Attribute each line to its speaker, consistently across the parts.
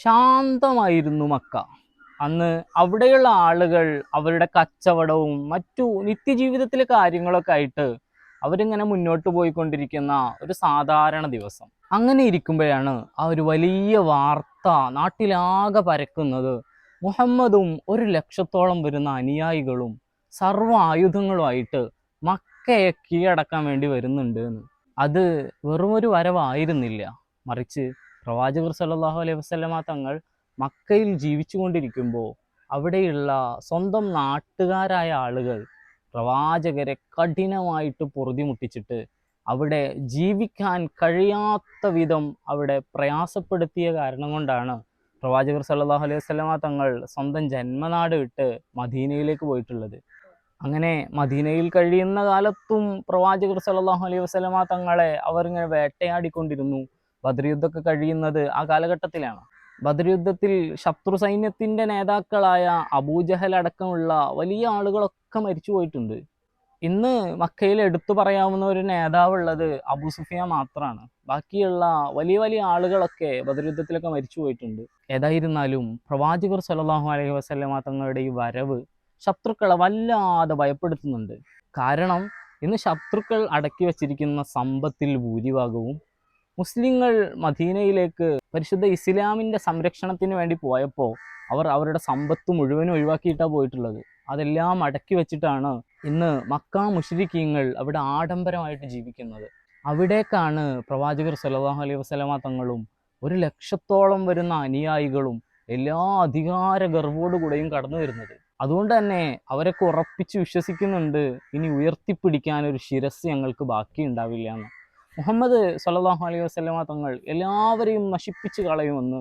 Speaker 1: ശാന്തമായിരുന്നു Mecca. അന്ന് അവിടെയുള്ള ആളുകൾ അവരുടെ കച്ചവടവും മറ്റു നിത്യജീവിതത്തിലെ കാര്യങ്ങളൊക്കെ ആയിട്ട് അവരിങ്ങനെ മുന്നോട്ട് പോയിക്കൊണ്ടിരിക്കുന്ന ഒരു സാധാരണ ദിവസം. അങ്ങനെ ഇരിക്കുമ്പോഴാണ് ആ ഒരു വലിയ വാർത്ത നാട്ടിലാകെ പരക്കുന്നത്. മുഹമ്മദും 1,00,000-ഓളം വരുന്ന അനുയായികളും സർവ്വ ആയുധങ്ങളുമായിട്ട് മക്കയെ കീഴടക്കാൻ വേണ്ടി വരുന്നുണ്ട് എന്ന്. അത് വെറുമൊരു വരവായിരുന്നില്ല, മറിച്ച് പ്രവാചകർ സല്ലല്ലാഹു അലൈഹി വസല്ലമ തങ്ങൾ മക്കയിൽ ജീവിച്ചു കൊണ്ടിരിക്കുമ്പോൾ അവിടെയുള്ള സ്വന്തം നാട്ടുകാരായ ആളുകൾ പ്രവാചകരെ കഠിനമായിട്ട് പൊറുതിമുട്ടിച്ചിട്ട് അവിടെ ജീവിക്കാൻ കഴിയാത്ത വിധം അവിടെ പ്രയാസപ്പെടുത്തിയ കാരണം കൊണ്ടാണ് പ്രവാചകർ സല്ലല്ലാഹു അലൈഹി വസല്ലമ തങ്ങൾ സ്വന്തം ജന്മനാട് വിട്ട് മദീനയിലേക്ക് പോയിട്ടുള്ളത്. അങ്ങനെ മദീനയിൽ കഴിയുന്ന കാലത്തും പ്രവാചകർ സല്ലല്ലാഹു അലൈഹി വസല്ലമ തങ്ങളെ അവരിങ്ങനെ വേട്ടയാടിക്കൊണ്ടിരുന്നു. ബദർ യുദ്ധമൊക്കെ കഴിയുന്നത് ആ കാലഘട്ടത്തിലാണ്. ബദർ യുദ്ധത്തിൽ ശത്രു സൈന്യത്തിന്റെ നേതാക്കളായ അബൂജഹൽ അടക്കമുള്ള വലിയ ആളുകളൊക്കെ മരിച്ചു പോയിട്ടുണ്ട്. ഇന്ന് മക്കയിൽ എടുത്തു പറയാവുന്ന ഒരു നേതാവുള്ളത് അബൂ സുഫിയാൻ മാത്രമാണ്. ബാക്കിയുള്ള വലിയ വലിയ ആളുകളൊക്കെ ബദർ യുദ്ധത്തിലൊക്കെ മരിച്ചു പോയിട്ടുണ്ട്. ഏതായിരുന്നാലും പ്രവാചകർ സല്ലല്ലാഹു അലൈഹി വസല്ലമ തങ്ങളുടെ ഈ വരവ് ശത്രുക്കളെ വല്ലാതെ ഭയപ്പെടുത്തുന്നുണ്ട്. കാരണം ഇന്ന് ശത്രുക്കൾ അടക്കി വച്ചിരിക്കുന്ന സമ്പത്തിൽ ഭൂരിഭാഗവും മുസ്ലിങ്ങൾ മദീനയിലേക്ക് പരിശുദ്ധ ഇസ്ലാമിൻ്റെ സംരക്ഷണത്തിന് വേണ്ടി പോയപ്പോൾ അവർ അവരുടെ സമ്പത്ത് മുഴുവനും ഒഴിവാക്കിയിട്ടാണ് പോയിട്ടുള്ളത്. അതെല്ലാം അടക്കി വെച്ചിട്ടാണ് ഇന്ന് മക്ക മുശ്രിക്കീങ്ങൾ അവിടെ ആഡംബരമായിട്ട് ജീവിക്കുന്നത്. അവിടേക്കാണ് പ്രവാചകർ സല്ലല്ലാഹു അലൈഹി വസല്ലമ തങ്ങളും 1,00,000-ഓളം വരുന്ന അനുയായികളും എല്ലാ അധികാര ഗർവോടുകൂടെയും കടന്നു വരുന്നത്. അതുകൊണ്ട് തന്നെ അവരൊക്കെ ഉറപ്പിച്ച് വിശ്വസിക്കുന്നുണ്ട്, ഇനി ഉയർത്തിപ്പിടിക്കാൻ ഒരു ശിരസ് ഞങ്ങൾക്ക് ബാക്കിയുണ്ടാവില്ല എന്ന്. മുഹമ്മദ് സല്ലല്ലാഹു അലൈഹി വസല്ലമ തങ്ങൾ എല്ലാവരെയും നശിപ്പിച്ച് കളയുമെന്ന്,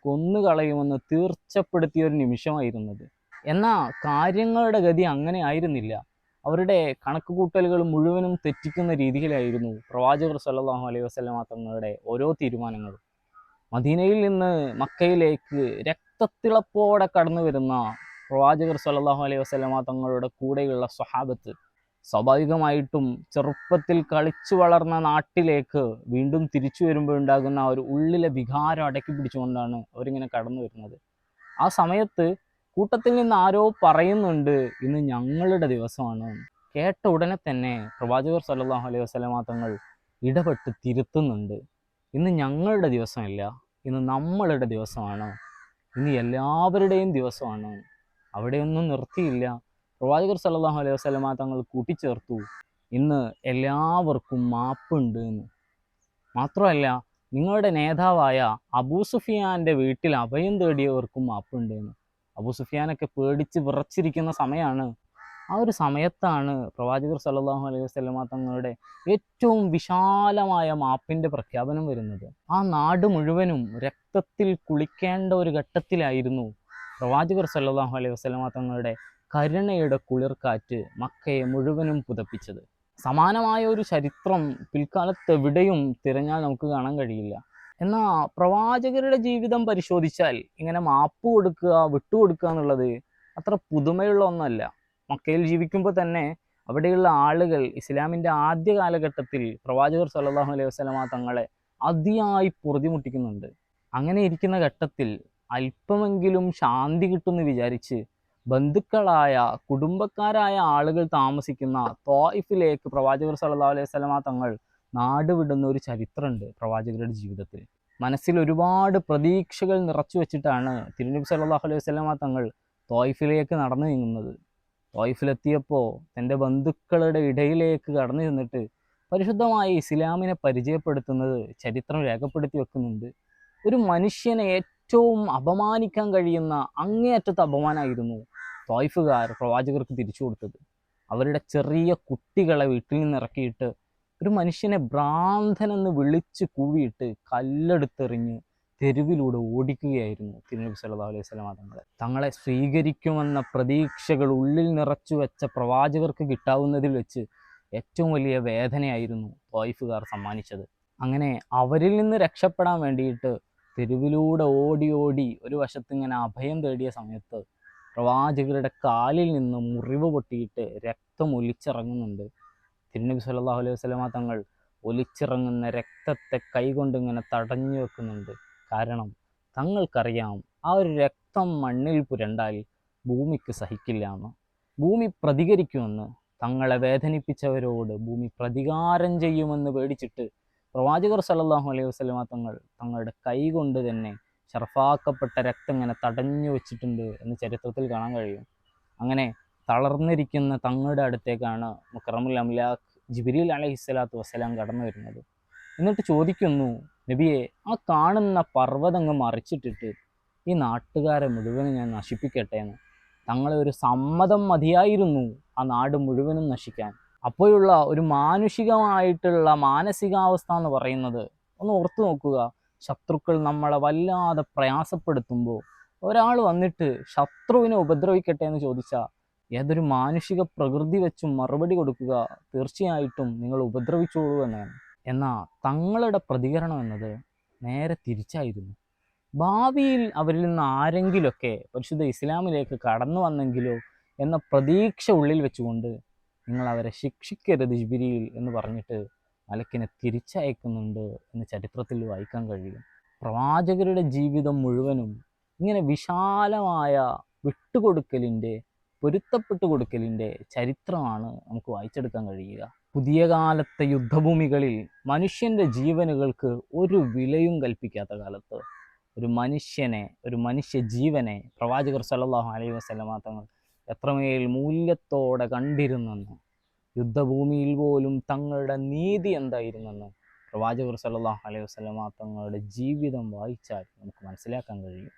Speaker 1: കൊന്നു കളയുമെന്ന് തീർച്ചപ്പെടുത്തിയ ഒരു നിമിഷമായിരുന്നത്. എന്നാൽ കാര്യങ്ങളുടെ ഗതി അങ്ങനെ ആയിരുന്നില്ല. അവരുടെ കണക്കുകൂട്ടലുകൾ മുഴുവനും തെറ്റിക്കുന്ന രീതിയിലായിരുന്നു പ്രവാചകർ സല്ലല്ലാഹു അലൈഹി വസല്ലമ തങ്ങളുടെ ഓരോ തീരുമാനങ്ങളും. മദീനയിൽ നിന്ന് മക്കയിലേക്ക് രക്തത്തിളപ്പോടെ കടന്നു വരുന്ന പ്രവാചകർ സല്ലല്ലാഹു അലൈഹി വസല്ലമ തങ്ങളുടെ കൂടെയുള്ള സ്വഹാബത്ത് സ്വാഭാവികമായിട്ടും ചെറുപ്പത്തിൽ കളിച്ചു വളർന്ന നാട്ടിലേക്ക് വീണ്ടും തിരിച്ചു വരുമ്പോൾ ഉണ്ടാകുന്ന ഒരു ഉള്ളിലെ വികാരം അടക്കി പിടിച്ചുകൊണ്ടാണ് അവരിങ്ങനെ കടന്നു വരുന്നത്. ആ സമയത്ത് കൂട്ടത്തിൽ നിന്ന് ആരോ പറയുന്നുണ്ട്, ഇന്ന് ഞങ്ങളുടെ ദിവസമാണ്. കേട്ട ഉടനെ തന്നെ പ്രവാചകർ സല്ലല്ലാഹു അലൈഹി വസല്ലമ തങ്ങൾ ഇടപെട്ട് തിരുത്തുന്നുണ്ട്. ഇന്ന് ഞങ്ങളുടെ ദിവസമല്ല, ഇന്ന് നമ്മളുടെ ദിവസമാണ്, ഇന്ന് എല്ലാവരുടെയും ദിവസമാണ്. അവിടെയൊന്നും നിർത്തിയില്ല. പ്രവാചകർ സല്ലല്ലാഹു അലൈഹി വസല്ലമ തങ്ങൾ കൂട്ടിച്ചേർത്തു, ഇന്ന് എല്ലാവർക്കും മാപ്പുണ്ട് എന്ന്. മാത്രമല്ല, നിങ്ങളുടെ നേതാവായ അബൂ സുഫിയാൻ്റെ വീട്ടിൽ അഭയം തേടിയവർക്കും മാപ്പുണ്ട് എന്ന്. അബൂ സുഫിയാനൊക്കെ പേടിച്ച് വിറച്ചിരിക്കുന്ന സമയമാണ്. ആ ഒരു സമയത്താണ് പ്രവാചകർ സല്ലല്ലാഹു അലൈഹി വസല്ലമ തങ്ങളുടെ ഏറ്റവും വിശാലമായ മാപ്പിൻ്റെ പ്രഖ്യാപനം വരുന്നത്. ആ നാട് മുഴുവനും രക്തത്തിൽ കുളിക്കേണ്ട ഒരു ഘട്ടത്തിലായിരുന്നു പ്രവാചകർ സല്ലല്ലാഹു അലൈഹി വസല്ലമ തങ്ങളുടെ കരുണയുടെ കുളിർക്കാറ്റ് മക്കയെ മുഴുവനും പുതപ്പിച്ചത്. സമാനമായ ഒരു ചരിത്രം പിൽക്കാലത്ത് എവിടെയും തിരഞ്ഞാൽ നമുക്ക് കാണാൻ കഴിയില്ല. എന്നാൽ പ്രവാചകരുടെ ജീവിതം പരിശോധിച്ചാൽ ഇങ്ങനെ മാപ്പ് കൊടുക്കുക, വിട്ടുകൊടുക്കുക എന്നുള്ളത് അത്ര പുതുമയുള്ള ഒന്നല്ല. മക്കയിൽ ജീവിക്കുമ്പോൾ തന്നെ അവിടെയുള്ള ആളുകൾ ഇസ്ലാമിൻ്റെ ആദ്യ കാലഘട്ടത്തിൽ പ്രവാചകർ സല്ലല്ലാഹു അലൈഹി വസല്ലമ തങ്ങളെ അതിയായി പൊറുതിമുട്ടിക്കുന്നുണ്ട്. അങ്ങനെ ഇരിക്കുന്ന ഘട്ടത്തിൽ അല്പമെങ്കിലും ശാന്തി കിട്ടുമെന്ന് വിചാരിച്ച് ബന്ധുക്കളായ കുടുംബക്കാരായ ആളുകൾ താമസിക്കുന്ന ത്വായിഫിലേക്ക് പ്രവാചകർ സല്ലല്ലാഹു അലൈഹി വസല്ലമ തങ്ങൾ നാട് വിടുന്ന ഒരു ചരിത്രമുണ്ട് പ്രവാചകരുടെ ജീവിതത്തിൽ. മനസ്സിൽ ഒരുപാട് പ്രതീക്ഷകൾ നിറച്ചു വെച്ചിട്ടാണ് തിരുനബി സല്ലല്ലാഹു അലൈഹി വസല്ലമ തങ്ങൾ ത്വായിഫിലേക്ക് നടന്നു നീങ്ങുന്നത്. ത്വായിഫിലെത്തിയപ്പോൾ തൻ്റെ ബന്ധുക്കളുടെ ഇടയിലേക്ക് കടന്നു ചെന്നിട്ട് പരിശുദ്ധമായ ഇസ്ലാമിനെ പരിചയപ്പെടുത്തുന്നത് ചരിത്രം രേഖപ്പെടുത്തി വെക്കുന്നുണ്ട്. ഒരു മനുഷ്യനെ ഏറ്റവും അപമാനിക്കാൻ കഴിയുന്ന അങ്ങേയറ്റത്തെ അപമാനമായിരുന്നു ത്വായിഫുകാർ പ്രവാചകർക്ക് തിരിച്ചു കൊടുത്തത്. അവരുടെ ചെറിയ കുട്ടികളെ വീട്ടിൽ നിന്ന് ഇറക്കിയിട്ട് ഒരു മനുഷ്യനെ ഭ്രാന്തനെന്ന് വിളിച്ച് കൂവിയിട്ട് കല്ലെടുത്തെറിഞ്ഞ് തെരുവിലൂടെ ഓടിക്കുകയായിരുന്നു തിരുനബി സല്ലല്ലാഹു അലൈഹി വസല്ലമ തങ്ങളെ സ്വീകരിക്കുമെന്ന പ്രതീക്ഷകൾ ഉള്ളിൽ നിറച്ചു വെച്ച പ്രവാചകർക്ക് കിട്ടാവുന്നതിൽ വെച്ച് ഏറ്റവും വലിയ വേദനയായിരുന്നു ത്വായിഫുകാർ സമ്മാനിച്ചത്. അങ്ങനെ അവരിൽ നിന്ന് രക്ഷപ്പെടാൻ വേണ്ടിയിട്ട് തെരുവിലൂടെ ഓടി ഓടി ഒരു വശത്തിങ്ങനെ അഭയം തേടിയ സമയത്ത് പ്രവാചകരുടെ കാലിൽ നിന്ന് മുറിവ് പൊട്ടിയിട്ട് രക്തം ഒലിച്ചിറങ്ങുന്നുണ്ട്. തിരുനബി സല്ലല്ലാഹു അലൈഹി വസല്ലമ തങ്ങൾ ഒലിച്ചിറങ്ങുന്ന രക്തത്തെ കൈകൊണ്ട് ഇങ്ങനെ തടഞ്ഞു വെക്കുന്നുണ്ട്. കാരണം തങ്ങൾക്കറിയാം ആ ഒരു രക്തം മണ്ണിൽ പുരണ്ടാൽ ഭൂമിക്ക് സഹിക്കില്ല എന്ന്. ഭൂമി പ്രതികരിക്കുമെന്ന്. തങ്ങളെ വേദനിപ്പിച്ചവരോട് ഭൂമി പ്രതികാരം ചെയ്യുമെന്ന് പേടിച്ചിട്ട് പ്രവാചകർ സല്ലല്ലാഹു അലൈഹി വസല്ലമ തങ്ങൾ തങ്ങളുടെ കൈ കൊണ്ട് തന്നെ ഷർഫാക്കപ്പെട്ട രക്തം ഇങ്ങനെ തടഞ്ഞു വെച്ചിട്ടുണ്ട് എന്ന് ചരിത്രത്തിൽ കാണാൻ കഴിയും. അങ്ങനെ തളർന്നിരിക്കുന്ന തങ്ങളുടെ അടുത്തേക്കാണ് മുക്കറമുൽ അംലാഖ് ജിബ്രീൽ അലൈഹിസ്സലാത്തു വസ്സലാം കടന്നു വരുന്നത്. എന്നിട്ട് ചോദിക്കുന്നു, നബിയെ, ആ കാണുന്ന പർവ്വതങ്ങ് മറിച്ചിട്ടിട്ട് ഈ നാട്ടുകാരെ മുഴുവനും ഞാൻ നശിപ്പിക്കട്ടെ എന്ന്. തങ്ങളെ ഒരു സമ്മതം മതിയായിരുന്നു ആ നാട് മുഴുവനും നശിക്കാൻ. അപ്പോഴുള്ള ഒരു മാനുഷികമായിട്ടുള്ള മാനസികാവസ്ഥ എന്ന് പറയുന്നത് ഒന്ന് ഓർത്തു നോക്കുക. ശത്രുക്കൾ നമ്മളെ വല്ലാതെ പ്രയാസപ്പെടുത്തുമ്പോൾ ഒരാൾ വന്നിട്ട് ശത്രുവിനെ ഉപദ്രവിക്കട്ടെ എന്ന് ചോദിച്ചാൽ ഏതൊരു മാനുഷിക പ്രകൃതി വെച്ചും മറുപടി കൊടുക്കുക തീർച്ചയായിട്ടും നിങ്ങൾ ഉപദ്രവിച്ചോളൂ എന്നാണ്. എന്നാൽ തങ്ങളുടെ പ്രതികരണം എന്നത് നേരെ തിരിച്ചായിരുന്നു. ഭാവിയിൽ അവരിൽ നിന്ന് ആരെങ്കിലുമൊക്കെ പരിശുദ്ധ ഇസ്ലാമിലേക്ക് കടന്നു വന്നെങ്കിലോ എന്ന പ്രതീക്ഷ ഉള്ളിൽ വെച്ചുകൊണ്ട് നിങ്ങൾ അവരെ ശിക്ഷിക്കരുത് ജിബ്രീൽ എന്ന് പറഞ്ഞിട്ട് മലക്കിനെ തിരിച്ചയക്കുന്നുണ്ട് എന്ന് ചരിത്രത്തിൽ വായിക്കാൻ കഴിയും. പ്രവാചകരുടെ ജീവിതം മുഴുവനും ഇങ്ങനെ വിശാലമായ വിട്ടുകൊടുക്കലിൻ്റെ, പൊരുത്തപ്പെട്ടു കൊടുക്കലിൻ്റെ ചരിത്രമാണ് നമുക്ക് വായിച്ചെടുക്കാൻ കഴിയുക. പുതിയ കാലത്തെ യുദ്ധഭൂമികളിൽ മനുഷ്യൻ്റെ ജീവനുകൾക്ക് ഒരു വിലയും കൽപ്പിക്കാത്ത കാലത്ത് ഒരു മനുഷ്യ ജീവനെ പ്രവാചകർ സല്ലല്ലാഹു അലൈഹി വസല്ലമ തങ്ങൾ എത്രമേൽ മൂല്യത്തോടെ കണ്ടിരുന്നെന്ന്, യുദ്ധഭൂമിയിൽ പോലും തങ്ങളുടെ നീതി എന്തായിരുന്നെന്ന് പ്രവാചകർ സല്ലല്ലാഹു അലൈഹി വസല്ലമ തങ്ങളുടെ ജീവിതം വായിച്ചാൽ നമുക്ക് മനസ്സിലാക്കാൻ കഴിയും.